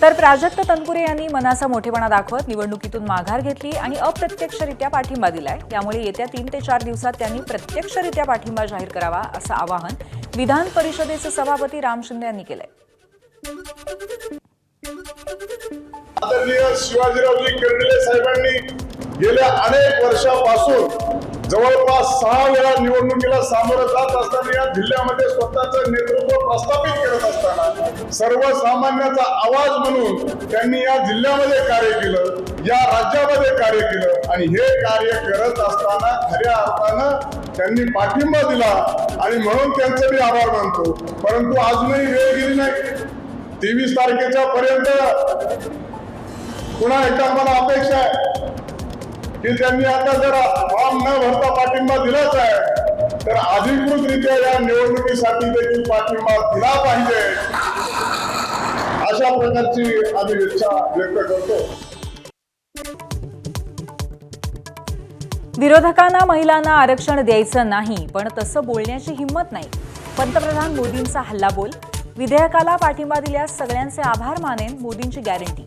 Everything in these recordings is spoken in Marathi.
तर प्राजक्त तनपुरे यांनी मनाचा मोठेपणा दाखवत निवडणुकीतून माघार घेतली आणि अप्रत्यक्षरित्या पाठिंबा दिलाय। त्यामुळे येत्या 3 ते 4 दिवसात त्यांनी प्रत्यक्षरित्या पाठिंबा जाहीर करावा असं आवाहन विधान परिषदेचे सभापती राम शिंदे यांनी केलंय। आदरणीय शिवाजीरावजी कर्डिले साहेबांनी गेल्या अनेक वर्षापासून जवळपास 6 वेळा निवडणुकीला सामोरं जात असताना या जिल्ह्यामध्ये स्वतःचं नेतृत्व प्रस्थापित करत असताना सर्वसामान्याचा आवाज म्हणून त्यांनी या जिल्ह्यामध्ये कार्य केलं, या राज्यामध्ये कार्य केलं आणि हे कार्य करत असताना खऱ्या अर्थानं त्यांनी पाठिंबा दिला आणि म्हणून त्यांचे मी आभार मानतो। परंतु अजूनही वेळ गेली नाही। 23 तारखेच्या पर्यंत पुन्हा एकदा मला अपेक्षा आहे की त्यांनी आता जर फॉर्म न भरता पाठिंबा दिलाच आहे तर अधिकृतरित्या या निवडणुकीसाठी देखील पाठिंबा दिला पाहिजे, अशा प्रकारची आम्ही इच्छा व्यक्त करतो। विरोधकांना महिलांना आरक्षण द्यायचं नाही, पण तसं बोलण्याची हिंमत नाही। पंतप्रधान मोदींचा हल्लाबोल, विधेयकाला पाठिंबा दिल्यास सगळ्यांचे आभार मानेन, मोदींची गॅरंटी।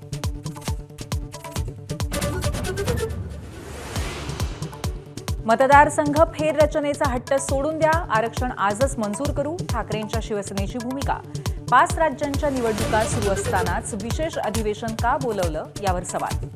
मतदारसंघ फेररचनेचा हट्ट सोडून द्या, आरक्षण आजच मंजूर करू, ठाकरेंच्या शिवसेनेची भूमिका। 5 राज्यांच्या निवडणुका सुरू असतानाच विशेष अधिवेशन का बोलवलं, यावर सवाल।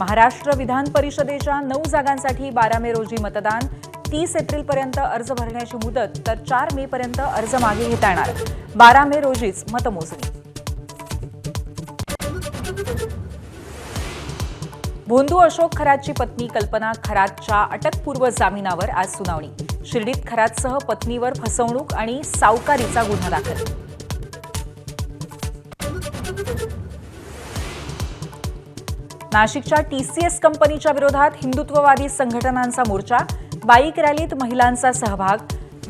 महाराष्ट्र विधान परिषदेच्या 9 जागांसाठी 12 मे रोजी मतदान, 30 एप्रिलपर्यंत अर्ज भरण्याची मुदत, तर 4 मे पर्यंत अर्ज मागे घेता येणार। 12 मे रोजीच मतमोजणी। भोंदू अशोक खरातची पत्नी कल्पना खरातच्या अटकपूर्व जामिनावर आज सुनावणी। शिर्डीत खरातसह पत्नीवर फसवणूक आणि सावकारीचा गुन्हा दाखल। नाशिकच्या TCS कंपनीच्या विरोधात हिंदुत्ववादी संघटनांचा मोर्चा, बाईक रॅलीत महिलांचा सहभाग,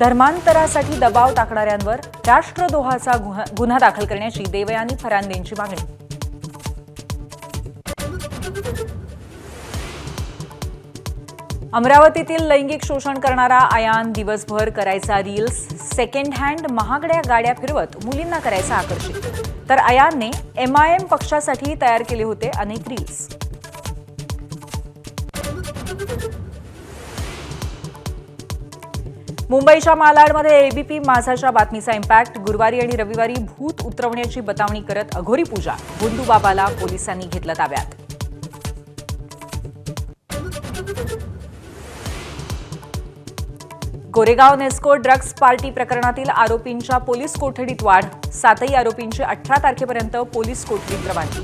धर्मांतरासाठी दबाव टाकणाऱ्यांवर राष्ट्रद्रोहाचा गुन्हा दाखल करण्याची देवयानी फरांदेंची मागणी। अमरावतीतील लैंगिक शोषण करणारा आयान दिवसभर करायचा रील्स, सेकंड हँड महागड्या गाड्या फिरवत मुलींना करायचा आकर्षित। तर आयानने MIM पक्षासाठी तयार केले होते अनेक रील्स। मुंबईच्या मालाडमध्ये ABP माझाच्या बातमीचा इम्पॅक्ट, गुरुवारी आणि रविवारी भूत उतरवण्याची बतावणी करत अघोरी पूजा, भोंदू बाबाला पोलिसांनी घेतलं ताब्यात। गोरेगाव नेस्को ड्रग्ज पार्टी प्रकरणातील आरोपींच्या पोलीस कोठडीत वाढ, 7ही आरोपींची 18 तारखेपर्यंत पोलीस कोठडीत रवानगी।